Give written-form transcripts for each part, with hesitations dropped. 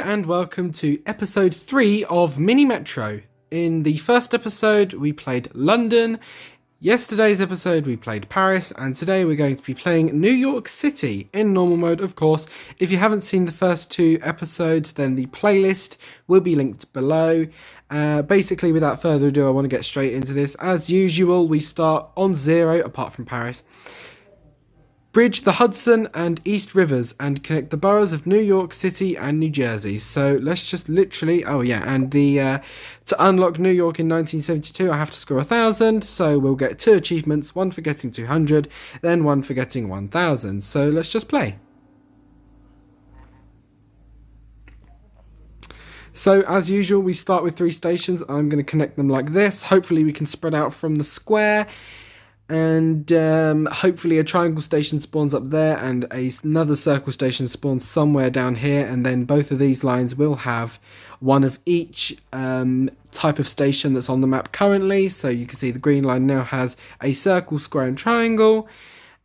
and welcome to episode 3 of Mini Metro. In the first episode we played London, yesterday's episode we played Paris, and today we're going to be playing New York City in normal mode, of course. If you haven't seen the first 2 episodes, then the playlist will be linked below. Basically, without further ado, I want to get straight into this. As usual, we start on 0, apart from Paris. Bridge the Hudson and East Rivers and connect the boroughs of New York City and New Jersey. So let's just literally, to unlock New York in 1972, I have to score 1,000. So we'll get 2 achievements, one for getting 200, then one for getting 1,000. So let's just play. So as usual, we start with 3 stations. I'm going to connect them like this. Hopefully we can spread out from the square. And hopefully a triangle station spawns up there and another circle station spawns somewhere down here, and then both of these lines will have one of each type of station that's on the map currently. So you can see the green line now has a circle, square and triangle,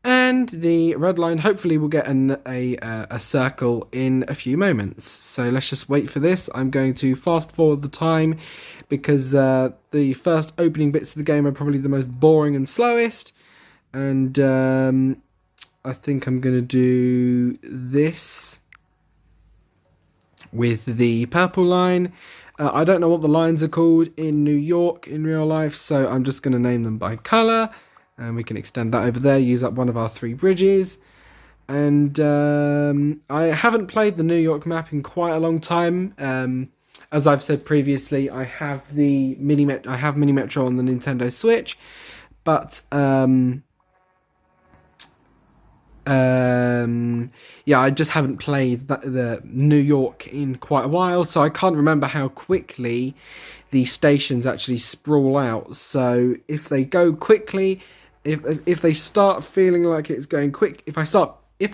and the red line hopefully will get a circle in a few moments. So let's just wait for this. I'm going to fast forward the time because the first opening bits of the game are probably the most boring and slowest. And I think I'm going to do this with the purple line. I don't know what the lines are called in New York in real life, so I'm just going to name them by colour. And we can extend that over there, use up one of our 3 bridges. And I haven't played the New York map in quite a long time. As I've said previously, I have Mini Metro on the Nintendo Switch, but I just haven't played the New York in quite a while, so I can't remember how quickly the stations actually sprawl out. So if they go quickly, if they start feeling like it's going quick, if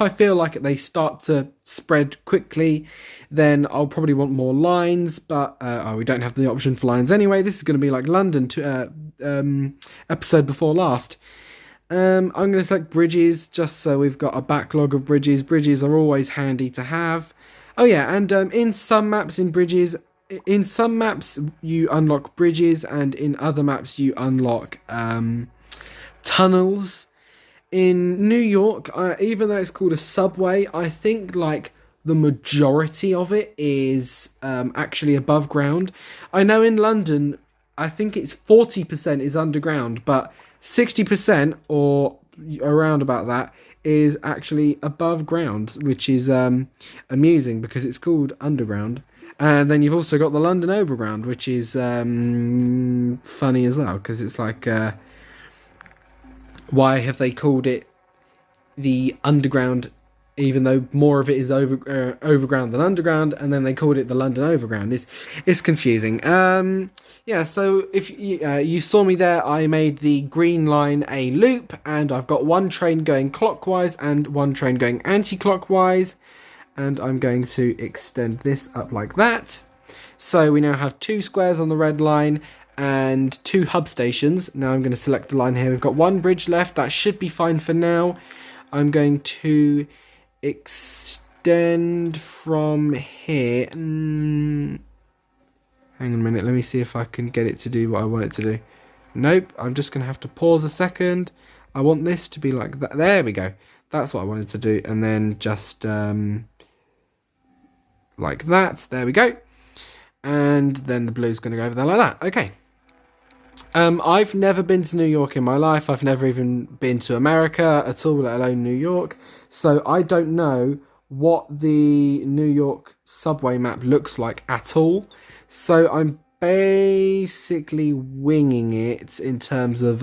I feel like they start to spread quickly, then I'll probably want more lines, but we don't have the option for lines anyway. This is going to be like London episode before last. I'm going to select bridges just so we've got a backlog of bridges. Bridges are always handy to have. Oh yeah, and in some maps you unlock bridges, and in other maps you unlock tunnels. In New York, even though it's called a subway, I think like the majority of it is actually above ground. I know in London, I think it's 40% is underground, but 60% or around about that is actually above ground, which is amusing because it's called underground. And then you've also got the London Overground, which is funny as well, because it's like, why have they called it the underground, even though more of it is overground than underground, and then they called it the London Overground? It's confusing. So if you saw me there, I made the green line a loop, and I've got 1 train going clockwise and 1 train going anti-clockwise, and I'm going to extend this up like that. So we now have 2 squares on the red line and 2 hub stations. Now I'm going to select a line here. We've got 1 bridge left. That should be fine for now. I'm going to extend from here. Hang on a minute. Let me see if I can get it to do what I want it to do. Nope. I'm just going to have to pause a second. I want this to be like that. There we go. That's what I wanted to do. And then just like that. There we go. And then the blue's going to go over there like that. Okay. I've never been to New York in my life. I've never even been to America at all, let alone New York. So I don't know what the New York subway map looks like at all. So I'm basically winging it in terms of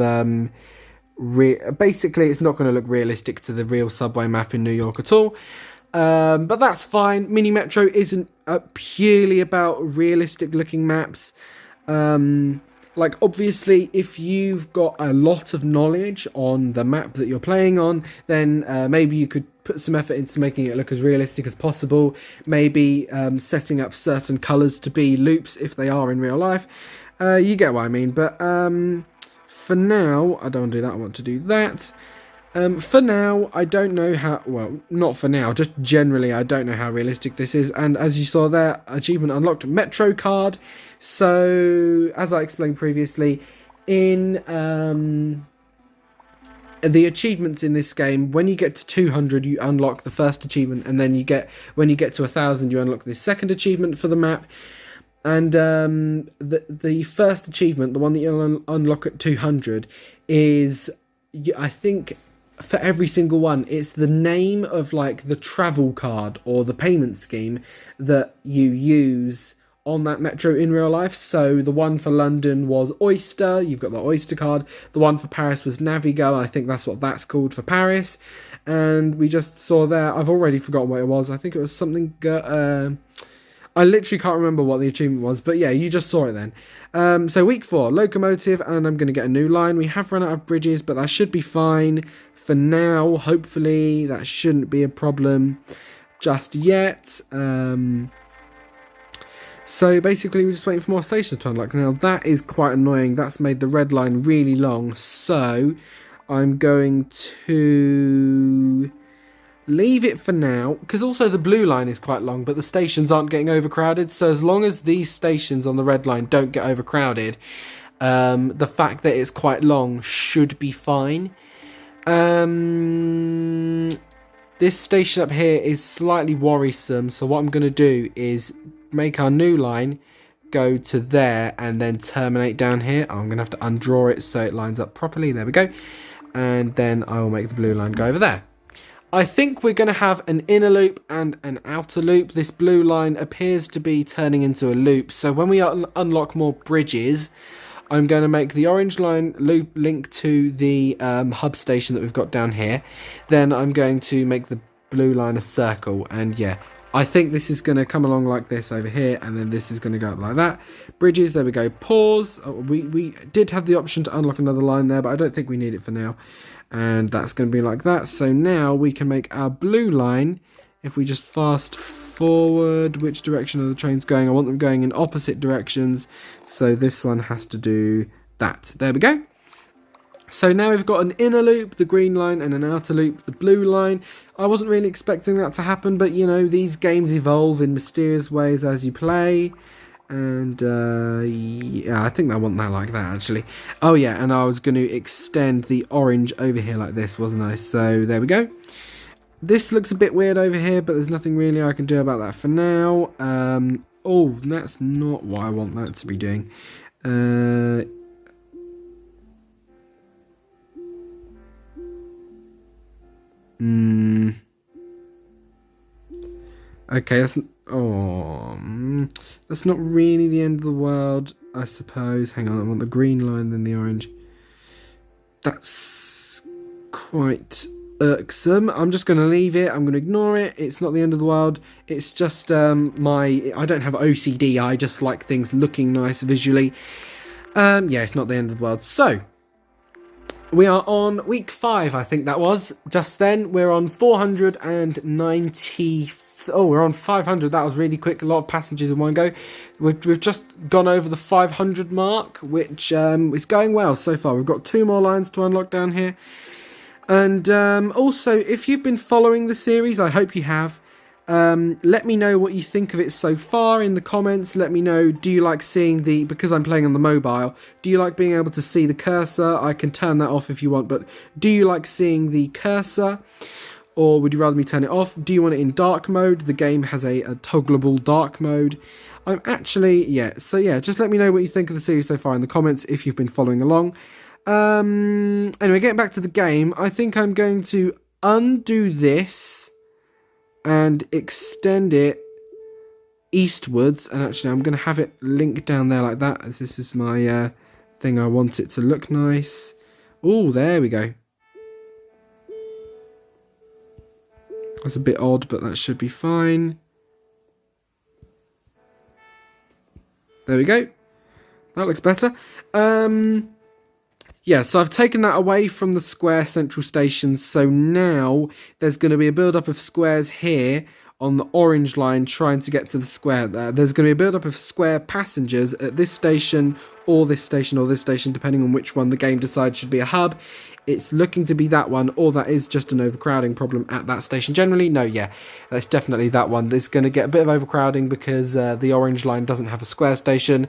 basically it's not going to look realistic to the real subway map in New York at all. But that's fine. Mini Metro isn't purely about realistic looking maps. Like, obviously, if you've got a lot of knowledge on the map that you're playing on, then maybe you could put some effort into making it look as realistic as possible. Maybe setting up certain colours to be loops if they are in real life. You get what I mean. But for now, I don't want to do that. I want to do that. For now, I don't know how, well, not for now, just generally, I don't know how realistic this is. And as you saw there, achievement unlocked, Metro card. So, as I explained previously, in the achievements in this game, when you get to 200, you unlock the first achievement, and then when you get to 1,000, you unlock the second achievement for the map. And the first achievement, the one that you'll unlock at 200, is, I think, for every single one, it's the name of like the travel card or the payment scheme that you use on that metro in real life. So the one for London was Oyster, you've got the Oyster card. The one for Paris was Navigo, I think that's what that's called for Paris. And we just saw there, I've already forgotten what it was, I think it was something, I literally can't remember what the achievement was, but yeah, you just saw it then. So week 4, locomotive, and I'm going to get a new line. We have run out of bridges, but that should be fine for now. Hopefully, that shouldn't be a problem just yet. So basically, we're just waiting for more stations to unlock. Now, that is quite annoying. That's made the red line really long. So I'm going to leave it for now, because also the blue line is quite long, but the stations aren't getting overcrowded. So as long as these stations on the red line don't get overcrowded, the fact that it's quite long should be fine. This station up here is slightly worrisome, so what I'm going to do is make our new line go to there and then terminate down here. I'm going to have to undraw it so it lines up properly. There we go. And then I will make the blue line go over there. I think we're going to have an inner loop and an outer loop. This blue line appears to be turning into a loop. So when we unlock more bridges, I'm going to make the orange line loop link to the hub station that we've got down here. Then I'm going to make the blue line a circle. And yeah, I think this is going to come along like this over here. And then this is going to go up like that. Bridges, there we go. Pause. Oh, we did have the option to unlock another line there, but I don't think we need it for now. And that's going to be like that. So now we can make our blue line. If we just fast forward, which direction are the trains going? I want them going in opposite directions. So this one has to do that. There we go. So now we've got an inner loop, the green line, and an outer loop, the blue line. I wasn't really expecting that to happen, but you know, these games evolve in mysterious ways as you play. And yeah, I think I want that like that actually. Oh yeah, and I was going to extend the orange over here like this, wasn't I? So there we go. This looks a bit weird over here, but there's nothing really I can do about that for now. Oh, that's not what I want that to be doing. Okay, that's not really the end of the world, I suppose. Hang on, I want the green line, then the orange. That's quite irksome. I'm just going to leave it. I'm going to ignore it. It's not the end of the world. It's just I don't have OCD. I just like things looking nice visually. Yeah, it's not the end of the world. So we are on week 5, I think that was. Just then, we're on 490. Oh, we're on 500. That was really quick. A lot of passengers in one go. We've just gone over the 500 mark, which is going well so far. We've got 2 more lines to unlock down here. And also, if you've been following the series, I hope you have. Let me know what you think of it so far in the comments. Let me know, do you like seeing because I'm playing on the mobile, do you like being able to see the cursor? I can turn that off if you want, but do you like seeing the cursor? Or would you rather me turn it off? Do you want it in dark mode? The game has a toggleable dark mode. I'm actually, yeah, so yeah, just let me know what you think of the series so far in the comments if you've been following along. Anyway, getting back to the game, I think I'm going to undo this and extend it eastwards. And actually, I'm going to have it linked down there like that, as this is my thing. I want it to look nice. Oh, there we go. That's a bit odd, but that should be fine. There we go. That looks better. Yeah, so I've taken that away from the square central stations. So now there's going to be a build-up of squares here on the orange line trying to get to the square there. There's going to be a build-up of square passengers at this station or this station, depending on which one the game decides should be a hub. It's looking to be that one, or that is just an overcrowding problem at that station generally. No, yeah, that's definitely that one. There's going to get a bit of overcrowding because the orange line doesn't have a square station,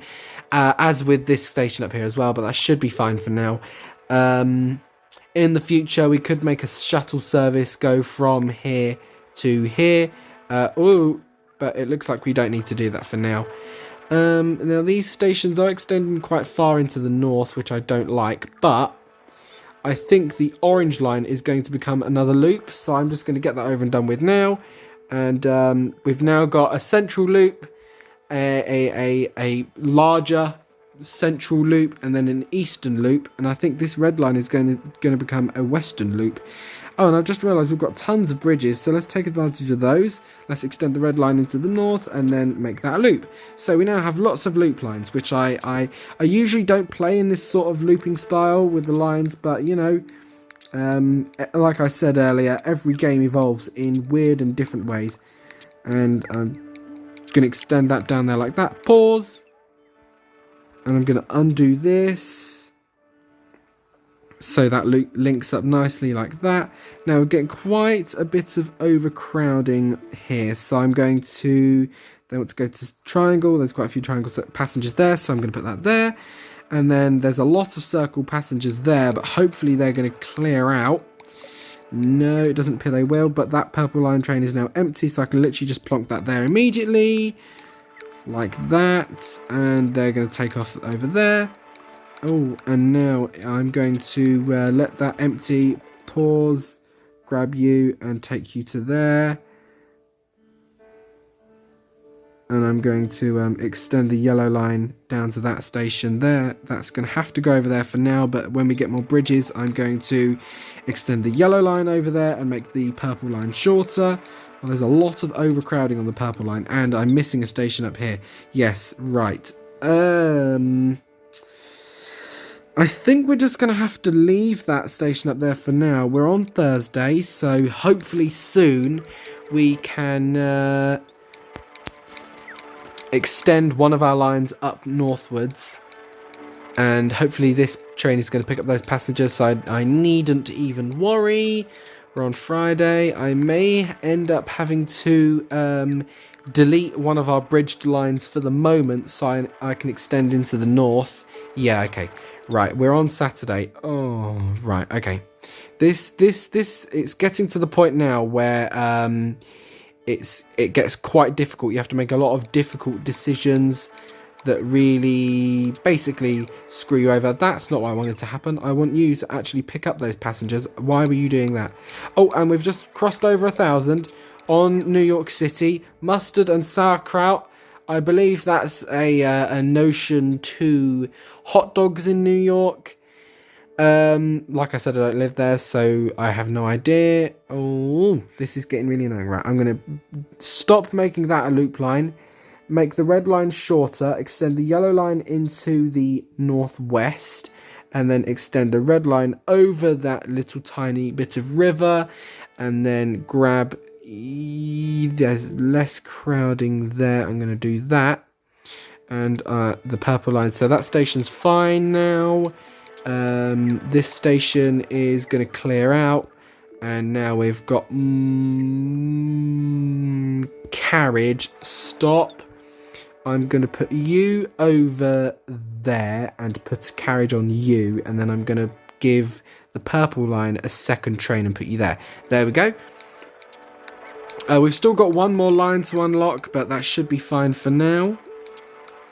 as with this station up here as well, but that should be fine for now. In the future, we could make a shuttle service go from here to here. But it looks like we don't need to do that for now. Now, these stations are extending quite far into the north, which I don't like, but I think the orange line is going to become another loop, so I'm just going to get that over and done with now. And we've now got a central loop, a larger central loop, and then an eastern loop. And I think this red line is going to become a western loop. Oh, and I've just realised we've got tons of bridges, so let's take advantage of those. Let's extend the red line into the north and then make that a loop. So we now have lots of loop lines, which I usually don't play in this sort of looping style with the lines, but you know, like I said earlier, every game evolves in weird and different ways. And I'm going to extend that down there like that. Pause. And I'm going to undo this. So that loop links up nicely like that. Now we're getting quite a bit of overcrowding here. So I'm going to, they want to go to triangle. There's quite a few triangle passengers there. So I'm going to put that there. And then there's a lot of circle passengers there. But hopefully they're going to clear out. No, it doesn't appear they will. But that purple line train is now empty. So I can literally just plonk that there immediately. Like that. And they're going to take off over there. Oh, and now I'm going to let that empty, pause, grab you and take you to there. And I'm going to extend the yellow line down to that station there. That's going to have to go over there for now, but when we get more bridges, I'm going to extend the yellow line over there and make the purple line shorter. Well, there's a lot of overcrowding on the purple line, and I'm missing a station up here. Yes, right. I think we're just going to have to leave that station up there for now. We're on Thursday, so hopefully soon we can extend one of our lines up northwards. And hopefully this train is going to pick up those passengers, so I needn't even worry. We're on Friday. I may end up having to delete one of our bridged lines for the moment, so I can extend into the north. Yeah, okay. Right, we're on Saturday. Oh, right, okay. This, it's getting to the point now where it gets quite difficult. You have to make a lot of difficult decisions that really basically screw you over. That's not what I wanted to happen. I want you to actually pick up those passengers. Why were you doing that? Oh, and we've just crossed over 1,000 on New York City. Mustard and sauerkraut. I believe that's a notion to hot dogs in New York. Like I said, I don't live there, so I have no idea. Oh, this is getting really annoying. Right, I'm going to stop making that a loop line. Make the red line shorter. Extend the yellow line into the northwest. And then extend the red line over that little tiny bit of river. And then grab... There's less crowding there. I'm going to do that. And the purple line. So that station's fine now. This station is going to clear out. And now we've got carriage. Stop. I'm going to put you over there and put carriage on you. And then I'm going to give the purple line a second train and put you there. There we go. We've still got one more line to unlock, but that should be fine for now.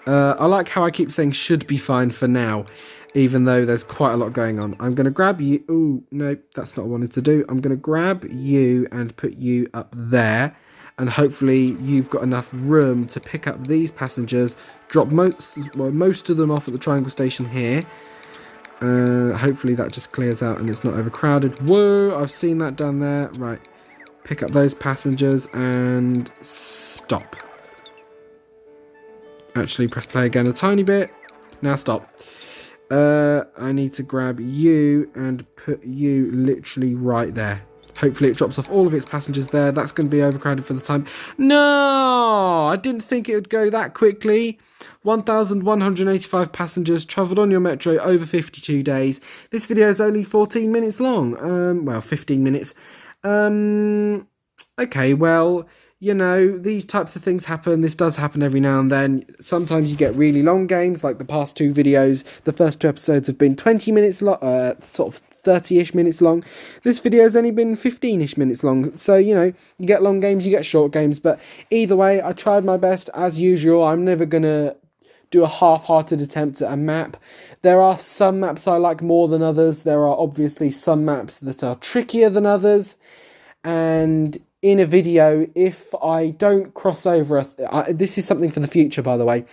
I like how I keep saying should be fine for now, even though there's quite a lot going on. I'm going to grab you. Ooh, no, that's not what I wanted to do. I'm going to grab you and put you up there. And hopefully you've got enough room to pick up these passengers, drop most of them off at the triangle station here. Hopefully that just clears out and it's not overcrowded. Whoa, I've seen that down there. Right. Pick up those passengers and stop. Actually, press play again a tiny bit. Now stop. I need to grab you and put you literally right there. Hopefully it drops off all of its passengers there. That's going to be overcrowded for the time. No! I didn't think it would go that quickly. 1,185 passengers travelled on your metro over 52 days. This video is only 14 minutes long. Well, 15 minutes. Okay, well, you know, these types of things happen. This does happen every now and then. Sometimes you get really long games, like the past two videos. The first two episodes have been 20 minutes long, sort of 30-ish minutes long. This video has only been 15-ish minutes long. So, you know, you get long games, you get short games. But either way, I tried my best as usual. I'm never going to do a half-hearted attempt at a map. There are some maps I like more than others. There are obviously some maps that are trickier than others. And in a video, if I don't cross over, this is something for the future, by the way.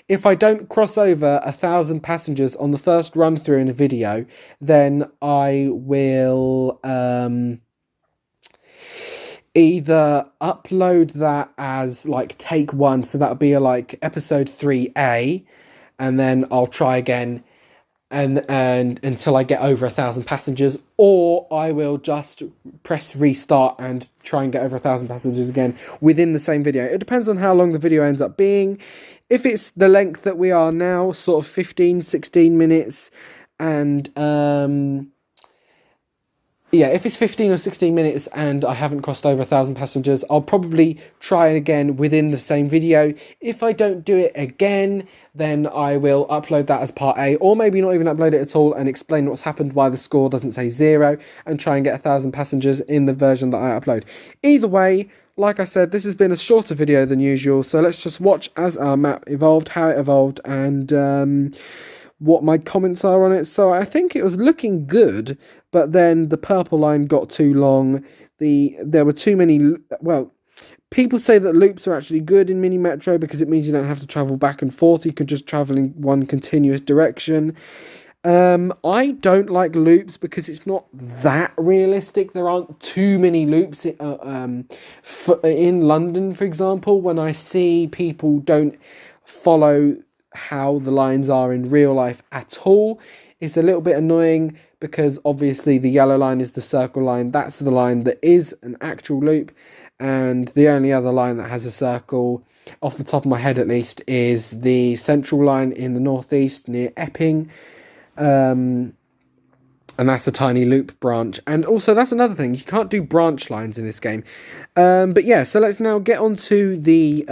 If I don't cross over 1,000 passengers on the first run through in a video, then I will either upload that as like take one, so that'll be like episode 3A, and then I'll try again and until I get over 1,000 passengers, or I will just press restart and try and get over 1,000 passengers again within the same video. It depends on how long the video ends up being. If it's the length that we are now, sort of 15, 16 minutes, and yeah, if it's 15 or 16 minutes and I haven't crossed over 1,000 passengers, I'll probably try it again within the same video. If I don't do it again, then I will upload that as part A, or maybe not even upload it at all and explain what's happened, why the score doesn't say 0, and try and get 1,000 passengers in the version that I upload. Either way, like I said, this has been a shorter video than usual, so let's just watch as our map evolved, how it evolved, and what my comments are on it. So I think it was looking good, but then the purple line got too long. There were too many, well, people say that loops are actually good in Mini Metro because it means you don't have to travel back and forth. You can just travel in one continuous direction. I don't like loops because it's not that realistic. There aren't too many loops in London, for example. When I see people don't follow how the lines are in real life at all, it's a little bit annoying, because obviously the yellow line is the circle line. That's the line that is an actual loop, and the only other line that has a circle, off the top of my head at least, is the central line in the northeast near Epping, and that's a tiny loop branch. And also, that's another thing, you can't do branch lines in this game. But yeah, so let's now get on to the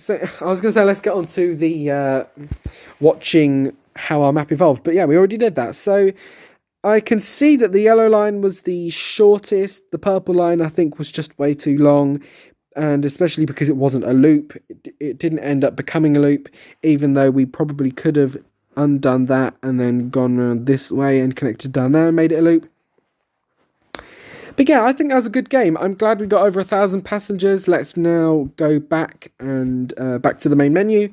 so I was going to say, let's get on to the watching how our map evolved. But yeah, we already did that. So I can see that the yellow line was the shortest. The purple line, I think, was just way too long. And especially because it wasn't a loop, it didn't end up becoming a loop, even though we probably could have undone that and then gone around this way and connected down there and made it a loop. But yeah, I think that was a good game. I'm glad we got over 1,000 passengers. Let's now go back and back to the main menu.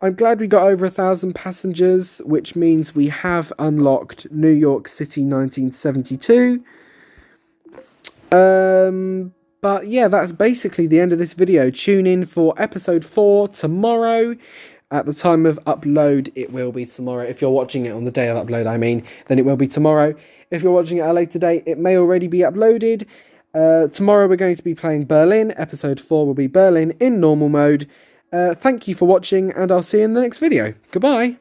I'm glad we got over 1,000 passengers, which means we have unlocked New York City 1972. But yeah, that's basically the end of this video. Tune in for episode 4 tomorrow. At the time of upload, it will be tomorrow. If you're watching it on the day of upload, I mean, then it will be tomorrow. If you're watching it at a later date, it may already be uploaded. Tomorrow we're going to be playing Berlin. Episode 4 will be Berlin in normal mode. Thank you for watching, and I'll see you in the next video. Goodbye.